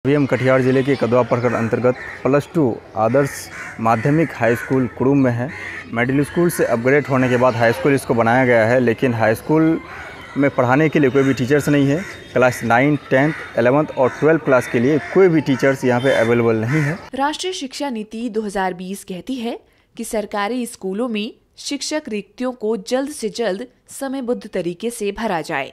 अभी हम कटिहार जिले के कदवा प्रखंड अंतर्गत +2 आदर्श माध्यमिक हाई स्कूल कुड़ुम में है। मिडिल स्कूल से अपग्रेड होने के बाद हाई स्कूल इसको बनाया गया है, लेकिन हाई स्कूल में पढ़ाने के लिए कोई भी टीचर्स नहीं है। क्लास 9, 10, 11 और 12 क्लास के लिए कोई भी टीचर्स यहाँ पे अवेलेबल नहीं है। राष्ट्रीय शिक्षा नीति 2020 कहती है कि सरकारी स्कूलों में शिक्षक रिक्तियों को जल्द से जल्द समयबद्ध तरीके से भरा जाए।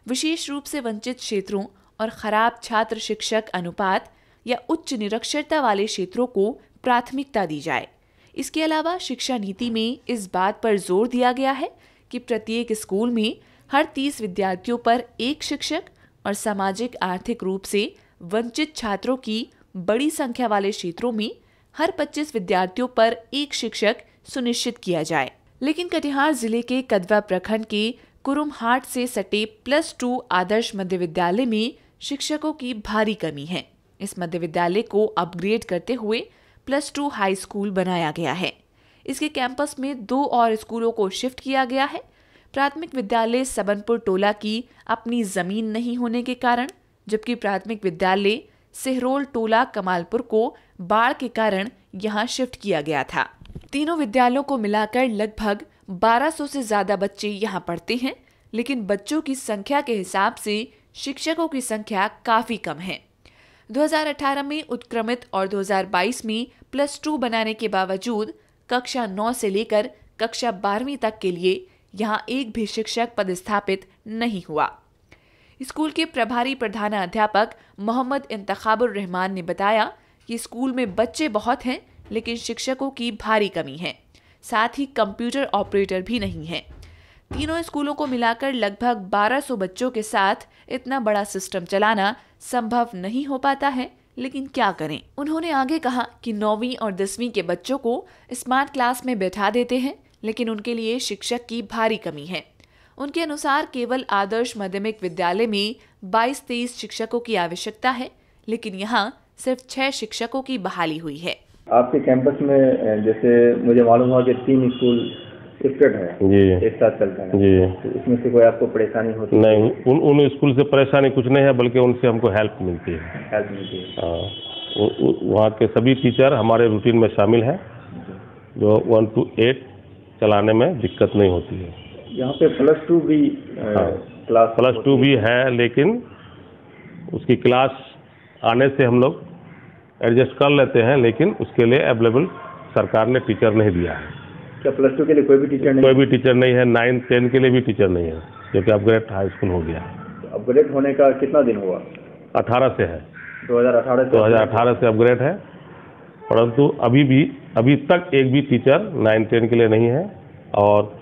विशेष रूप से वंचित क्षेत्रों और खराब छात्र शिक्षक अनुपात या उच्च निरक्षरता वाले क्षेत्रों को प्राथमिकता दी जाए। इसके अलावा शिक्षा नीति में इस बात पर जोर दिया गया है कि प्रत्येक स्कूल में हर 30 विद्यार्थियों पर एक शिक्षक और सामाजिक आर्थिक रूप से वंचित छात्रों की बड़ी संख्या वाले क्षेत्रों में हर 25 विद्यार्थियों पर एक शिक्षक सुनिश्चित किया जाए। लेकिन कटिहार जिले के कदवा प्रखंड के कुरुम हाट से सटे +2 आदर्श मध्य विद्यालय में शिक्षकों की भारी कमी है। इस मध्य विद्यालय को अपग्रेड करते हुए +2 हाई स्कूल बनाया गया है। इसके कैंपस में 2 और स्कूलों को शिफ्ट किया गया है। प्राथमिक विद्यालय सबनपुर टोला की अपनी जमीन नहीं होने के कारण, जबकि प्राथमिक विद्यालय सिहरोल टोला कमालपुर को बाढ़ के कारण यहां शिफ्ट किया गया था। तीनों विद्यालयों को मिलाकर लगभग 1200 से ज्यादा बच्चे यहां पढ़ते हैं, लेकिन बच्चों की संख्या के हिसाब से शिक्षकों की संख्या काफी कम है। 2018 में उत्क्रमित और 2022 में +2 बनाने के बावजूद कक्षा 9 से लेकर कक्षा 12वीं तक के लिए यहां एक भी शिक्षक पदस्थापित नहीं हुआ। स्कूल के प्रभारी प्रधानाध्यापक मोहम्मद इंतखाबुर रहमान ने बताया कि स्कूल में बच्चे बहुत हैं, लेकिन शिक्षकों की भारी कमी है। साथ ही कंप्यूटर ऑपरेटर भी नहीं है। तीनों स्कूलों को मिलाकर लगभग 1200 बच्चों के साथ इतना बड़ा सिस्टम चलाना संभव नहीं हो पाता है, लेकिन क्या करें। उन्होंने आगे कहा कि 9वीं और 10वीं के बच्चों को स्मार्ट क्लास में बैठा देते हैं, लेकिन उनके लिए शिक्षक की भारी कमी है। उनके अनुसार केवल आदर्श माध्यमिक विद्यालय में 22-23 शिक्षकों की आवश्यकता है, लेकिन यहाँ सिर्फ 6 शिक्षकों की बहाली हुई है। आपके कैंपस में जैसे मुझे मालूम हुआ कि 3 स्कूल शिफ्टेड है जी, एक साथ चलता है जी, तो इसमें से कोई आपको परेशानी होती है? नहीं, उन स्कूल से परेशानी कुछ नहीं है, बल्कि उनसे हमको हेल्प मिलती है। हेल्प मिलती है। हाँ, वहाँ के सभी टीचर हमारे रूटीन में शामिल हैं, जो 1 to 8 चलाने में दिक्कत नहीं होती है। यहाँ पे +2 भी क्लास +2 भी है, लेकिन उसकी क्लास आने से हम लोग एडजस्ट कर लेते हैं, लेकिन उसके लिए अवेलेबल सरकार ने टीचर नहीं दिया है। क्या +2 के लिए कोई भी टीचर नहीं? कोई भी टीचर नहीं है। 9, 10 के लिए भी टीचर नहीं है, क्योंकि अपग्रेड हाई स्कूल हो गया। अपग्रेड होने का कितना दिन हुआ? 18 से है। 2018 से अपग्रेड है, परंतु अभी तक एक भी टीचर 9, 10 के लिए नहीं है। और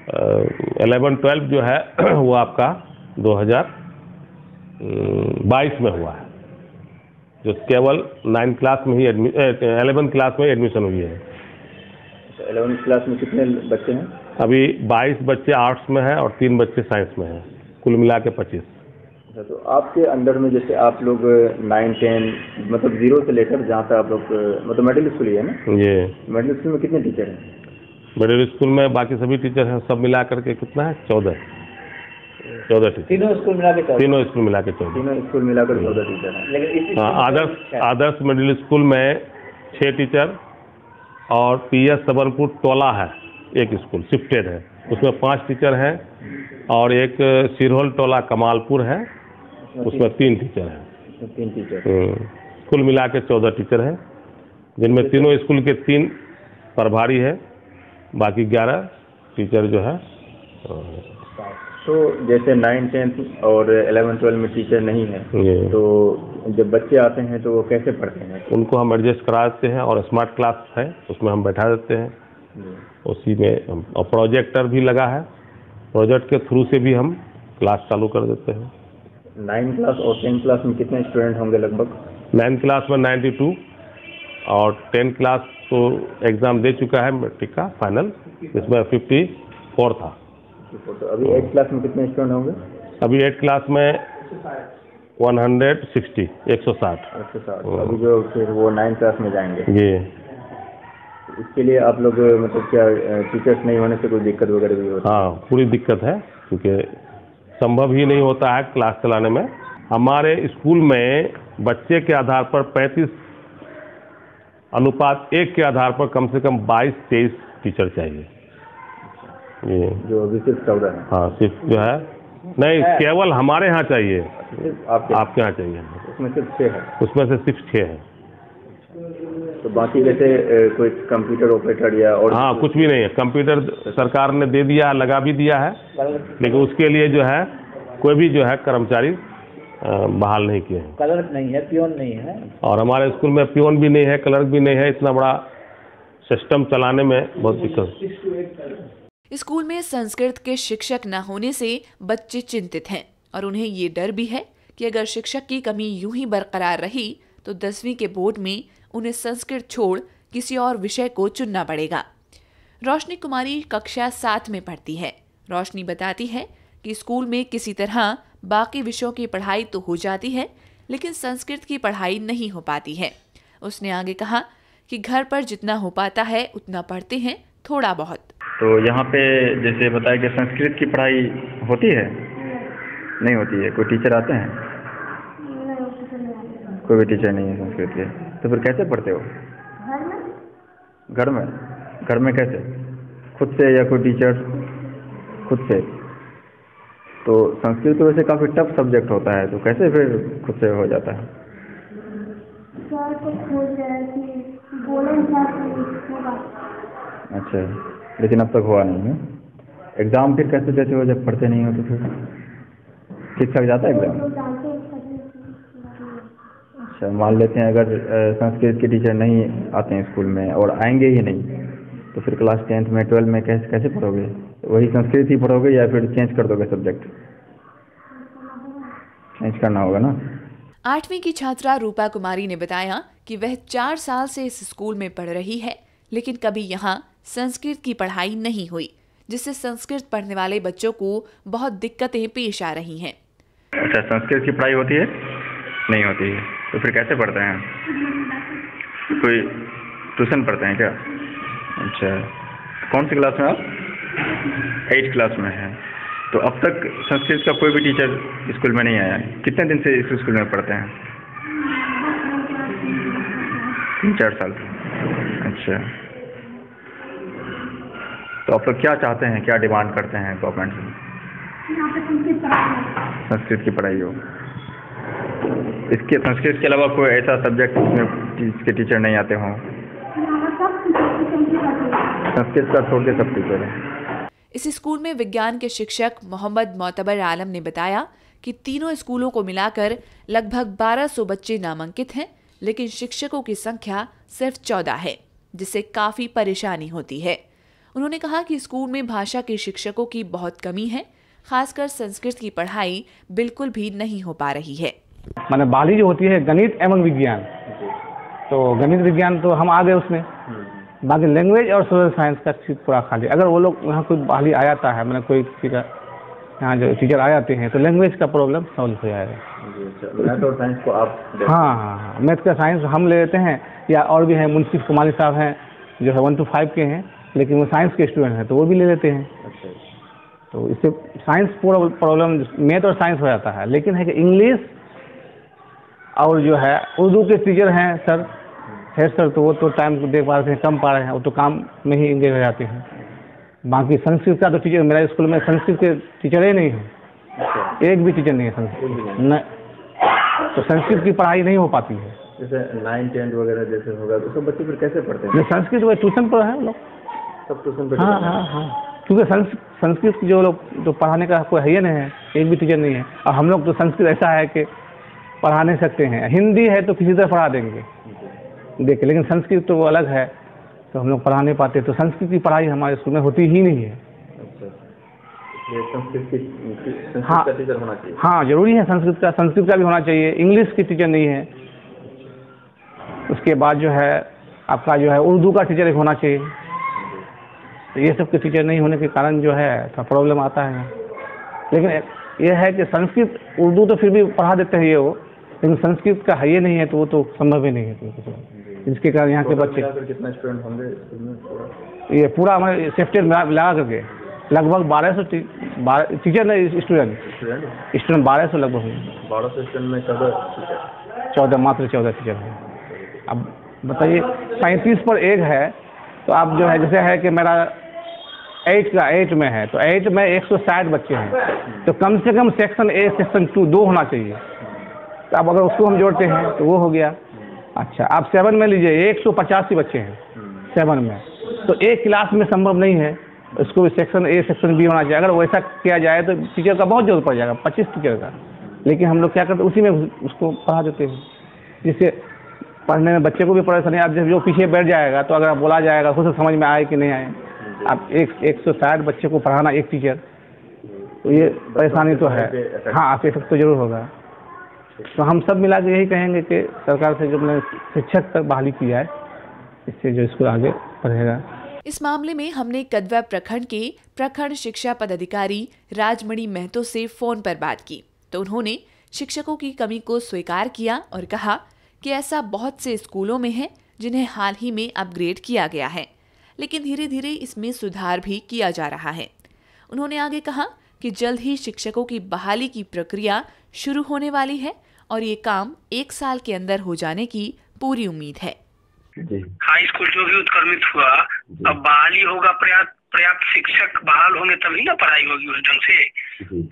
11, 12 जो है वो आपका 2022 में हुआ है, जो केवल 9 क्लास में ही 11 क्लास में एडमिशन हुई है। 11 क्लास में कितने बच्चे हैं? अभी 22 बच्चे आर्ट्स में हैं और 3 बच्चे साइंस में हैं, कुल मिला के 25। तो आपके अंडर में जैसे आप लोग 9, 10 मतलब 0 से लेकर जहाँ तक आप लोग मतलब मिडिल स्कूल ही है ना? जी। मिडिल स्कूल में कितने टीचर हैं? मिडिल स्कूल में बाकी सभी टीचर हैं, सब मिला करके कितना है? 14 टीचर। तीनों स्कूल मिला के 14? तीनों स्कूल मिला के 14। तीनों स्कूल मिलाकर 14 टीचर हैं। लेकिन आदर्श मिडिल स्कूल में 6 टीचर और PS सबनपुर टोला है, एक स्कूल शिफ्टेड है, उसमें 5 टीचर हैं, और एक सिरहोल टोला कमालपुर है, उसमें 3 टीचर हैं। 3 टीचर कुल मिला के 14 टीचर हैं, जिनमें तीनों स्कूल के 3 प्रभारी है, बाकी 11 टीचर जो है। तो जैसे 9, 10 और 11, 12 में टीचर नहीं है, तो जब बच्चे आते हैं तो वो कैसे पढ़ते हैं? उनको हम एडजस्ट करा देते हैं, और स्मार्ट क्लास है उसमें हम बैठा देते हैं उसी में, और प्रोजेक्टर भी लगा है, प्रोजेक्ट के थ्रू से भी हम क्लास चालू कर देते हैं। 9 क्लास और 10 क्लास में कितने स्टूडेंट होंगे लगभग? 9 क्लास में 92, और 10 क्लास तो एग्ज़ाम दे चुका है मैट्रिक का फाइनल, इसमें 54 था। तो अभी 8 क्लास में कितने स्टूडेंट होंगे? अभी 8 क्लास में 160, 160। अभी जो फिर वो 9 क्लास में जाएंगे जी। इसके लिए आप लोग मतलब क्या टीचर्स नहीं होने से कोई दिक्कत वगैरह भी होती है? हाँ, पूरी दिक्कत है, क्योंकि संभव ही नहीं होता है क्लास चलाने में। हमारे स्कूल में बच्चे के आधार पर 35:1 के आधार पर कम से कम 22-23 टीचर चाहिए। ये जो अभी सिर्फ चल रहा है। हाँ, सिर्फ जो है नहीं, केवल हमारे यहाँ चाहिए, आपके यहाँ चाहिए। उसमें सिर्फ 6 है। उसमें से सिर्फ 6 है। तो बाकी जैसे कोई कंप्यूटर ऑपरेटर या और हाँ, कुछ भी नहीं है। कंप्यूटर सरकार ने दे दिया, लगा भी दिया है, लेकिन उसके लिए जो है कोई भी जो है कर्मचारी बहाल नहीं किए हैं। क्लर्क नहीं है, पियोन नहीं है, और हमारे स्कूल में पियोन भी नहीं है, क्लर्क भी नहीं है। इतना बड़ा सिस्टम चलाने में बहुत दिक्कत। स्कूल में संस्कृत के शिक्षक न होने से बच्चे चिंतित हैं और उन्हें ये डर भी है कि अगर शिक्षक की कमी यूं ही बरकरार रही तो 10वीं के बोर्ड में उन्हें संस्कृत छोड़ किसी और विषय को चुनना पड़ेगा। रोशनी कुमारी कक्षा 7 में पढ़ती है। रोशनी बताती है कि स्कूल में किसी तरह बाकी विषयों की पढ़ाई तो हो जाती है, लेकिन संस्कृत की पढ़ाई नहीं हो पाती है। उसने आगे कहा कि घर पर जितना हो पाता है उतना पढ़ते हैं, थोड़ा बहुत। तो यहाँ पे जैसे बताया कि संस्कृत की पढ़ाई होती है, नहीं होती है? कोई टीचर आते हैं? कोई भी टीचर नहीं है संस्कृत के, तो फिर कैसे पढ़ते हो? घर में कैसे? खुद से या कोई टीचर? खुद से। तो संस्कृत तो वैसे काफ़ी टफ सब्जेक्ट होता है, तो कैसे फिर खुद से हो जाता है? अच्छा, लेकिन अब तक हुआ नहीं है। एग्ज़ाम फिर कैसे हो जब पढ़ते नहीं हो तो फिर ठीक ठाक जाता है एग्ज़ाम? अच्छा, मान लेते हैं अगर संस्कृत के टीचर नहीं आते हैं स्कूल में और आएंगे ही नहीं, तो फिर क्लास 10th में 12 में कैसे पढ़ोगे? वही संस्कृत ही पढ़ोगे या फिर चेंज कर दोगे सब्जेक्ट? चेंज करना होगा ना। 8वीं की छात्रा रूपा कुमारी ने बताया कि वह 4 साल से इस स्कूल में पढ़ रही है, लेकिन कभी यहाँ संस्कृत की पढ़ाई नहीं हुई, जिससे संस्कृत पढ़ने वाले बच्चों को बहुत दिक्कतें पेश आ रही हैं। अच्छा, संस्कृत की पढ़ाई होती है? नहीं होती है, तो फिर कैसे पढ़ते हैं? कोई ट्यूशन पढ़ते हैं क्या? अच्छा, कौन सी क्लास में आप? 8th क्लास में है। तो अब तक संस्कृत का कोई भी टीचर स्कूल में नहीं आया है? कितने दिन से इस स्कूल में पढ़ते हैं? 3-4 साल। अच्छा, तो आप लोग क्या चाहते हैं, क्या डिमांड करते हैं गवर्नमेंट से? संस्कृत की पढ़ाई हो। इसके संस्कृत के अलावा कोई ऐसा सब्जेक्ट जिसमें इसके टीचर नहीं आते हों? संस्कृत का छोड़ के सब टीचर हैं। इस स्कूल में विज्ञान के शिक्षक मोहम्मद मोतबर आलम ने बताया कि तीनों स्कूलों को मिलाकर लगभग 1200 बच्चे नामांकित हैं, लेकिन शिक्षकों की संख्या सिर्फ 14 है, जिससे काफी परेशानी होती है। उन्होंने कहा कि स्कूल में भाषा के शिक्षकों की बहुत कमी है, खासकर संस्कृत की पढ़ाई बिल्कुल भी नहीं हो पा रही है। माने बाली जो होती है गणित एवं विज्ञान, तो गणित विज्ञान तो हम आ गए उसमें, बाकी लैंग्वेज और सोशल साइंस का सीट पूरा खाली। अगर वो लोग यहाँ कोई बाली आ जाता है, मैंने कोई यहाँ जो टीचर आ जाते हैं, तो लैंग्वेज का प्रॉब्लम सॉल्व हो जाएगा। मैथ और साइंस को आप? हाँ, मैथ का साइंस हम ले लेते हैं, या और भी हैं, मुंशी कुमारी साहब हैं जो है 1 to 5 के हैं, लेकिन वो साइंस के स्टूडेंट हैं, तो वो भी ले लेते हैं। अच्छा, तो इससे साइंस पूरा प्रॉब्लम मैथ और साइंस हो जाता है। लेकिन है कि इंग्लिश और जो है उर्दू के टीचर हैं सर, हेड सर, तो वो तो टाइम को देख पा रहे हैं, कम पा रहे हैं, वो तो काम में ही इंगेज हो जाते हैं। बाकी संस्कृत का तो टीचर, मेरा स्कूल में संस्कृत के टीचर ही नहीं है, एक भी टीचर नहीं है संस्कृत न, तो संस्कृत की पढ़ाई नहीं हो पाती है। जैसे 9th 10th वगैरह जैसे होगा तो सब बच्चे फिर कैसे पढ़ते हैं? संस्कृत वो ट्यूशन पर है लोग, सब ट्यूशन पे? हाँ, क्योंकि संस्कृत जो लोग जो पढ़ाने का कोई है ही नहीं है, एक भी टीचर नहीं है। और हम लोग तो संस्कृत ऐसा है कि पढ़ा नहीं सकते हैं। हिंदी है तो किसी तरह पढ़ा देंगे देखिए, लेकिन संस्कृत तो वो अलग है, तो हम लोग पढ़ा नहीं पाते। तो संस्कृत की पढ़ाई हमारे स्कूल में होती ही नहीं है। ये संस्कृत हाँ, का टीचर होना चाहिए। हाँ, जरूरी है संस्कृत का भी होना चाहिए। इंग्लिश की टीचर नहीं है। उसके बाद जो है आपका जो है उर्दू का टीचर एक होना चाहिए। तो ये सब के टीचर नहीं होने के कारण जो है थोड़ा प्रॉब्लम आता है। लेकिन ये है कि संस्कृत उर्दू तो फिर भी पढ़ा देते हैं ये वो, लेकिन संस्कृत का है ये नहीं है, तो वो तो संभव ही नहीं है। जिसके कारण यहाँ के बच्चे कितना स्टूडेंट होंगे स्कूल में? ये पूरा हमारे सेफ्टी लगा करके लगभग 1200 टीचर नहीं, स्टूडेंट 1200 लगभग होंगे। 1200 स्टूडेंट में 14 टीचर। मात्र 14 टीचर हैं। अब बताइए 35 पर 1 है, तो आप जो है जैसे है कि मेरा 8 में है, तो 8 में 160 बच्चे हैं, तो कम से कम सेक्शन ए सेक्शन 2 होना चाहिए। तो अब अगर उसको हम जोड़ते हैं तो वो हो गया। अच्छा, आप 7 में लीजिए, 185 बच्चे हैं 7 में, तो एक क्लास में संभव नहीं है, उसको भी सेक्शन ए सेक्शन बी होना चाहिए। अगर वैसा किया जाए तो टीचर का बहुत जरूरत पड़ जाएगा, 25 टीचर का। लेकिन हम लोग क्या करते हैं, उसी में उसको पढ़ा देते हैं, जिससे पढ़ने में बच्चे को भी परेशानी। आप जो पीछे बैठ जाएगा तो अगर बोला जाएगा खुद समझ में आए कि नहीं आए। आप 160 बच्चे को पढ़ाना एक टीचर, तो ये परेशानी तो है। हाँ, आप इफेक्ट तो जरूर होगा। तो हम सब मिला के यही कहेंगे कि सरकार से जो मैंने शिक्षक तक बहाली की जाए, इससे जो स्कूल आगे बढ़ेगा। इस मामले में हमने कदवा प्रखंड के प्रखंड शिक्षा पदाधिकारी राजमणि महतो से फोन पर बात की, तो उन्होंने शिक्षकों की कमी को स्वीकार किया और कहा कि ऐसा बहुत से स्कूलों में है जिन्हें हाल ही में अपग्रेड किया गया है, लेकिन धीरे धीरे इसमें सुधार भी किया जा रहा है। उन्होंने आगे कहा कि जल्द ही शिक्षकों की बहाली की प्रक्रिया शुरू होने वाली है और ये काम 1 साल के अंदर हो जाने की पूरी उम्मीद है। हाई स्कूल जो भी उत्क्रमित हुआ, अब बहाली होगा, पर्याप्त शिक्षक बहाल होंगे तभी ना पढ़ाई होगी उस ढंग से।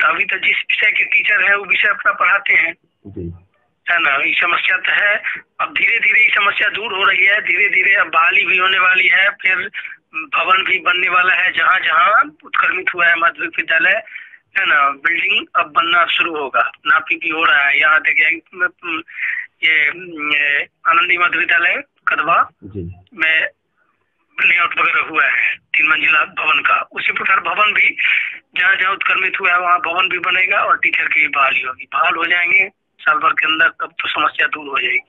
तभी तो जिस विषय के टीचर है वो विषय अपना पढ़ाते हैं, है ना। ये समस्या तो है, अब धीरे धीरे ये समस्या दूर हो रही है, धीरे धीरे अब बहाली भी होने वाली है, फिर भवन भी बनने वाला है। जहाँ जहाँ उत्क्रमित हुआ है माध्यमिक विद्यालय, है ना, बिल्डिंग अब बनना शुरू होगा, नापी भी हो रहा है। यहाँ देखिए ये आनंदी मध्य विद्यालय कदवा में लेआउट वगैरह हुआ है 3 मंजिला भवन का। उसी प्रकार भवन भी जहाँ जहाँ उत्क्रमित हुआ है वहाँ भवन भी बनेगा और टीचर की भी बहाली होगी। बहाल हो जाएंगे साल भर के अंदर, तब तो समस्या दूर हो जाएगी।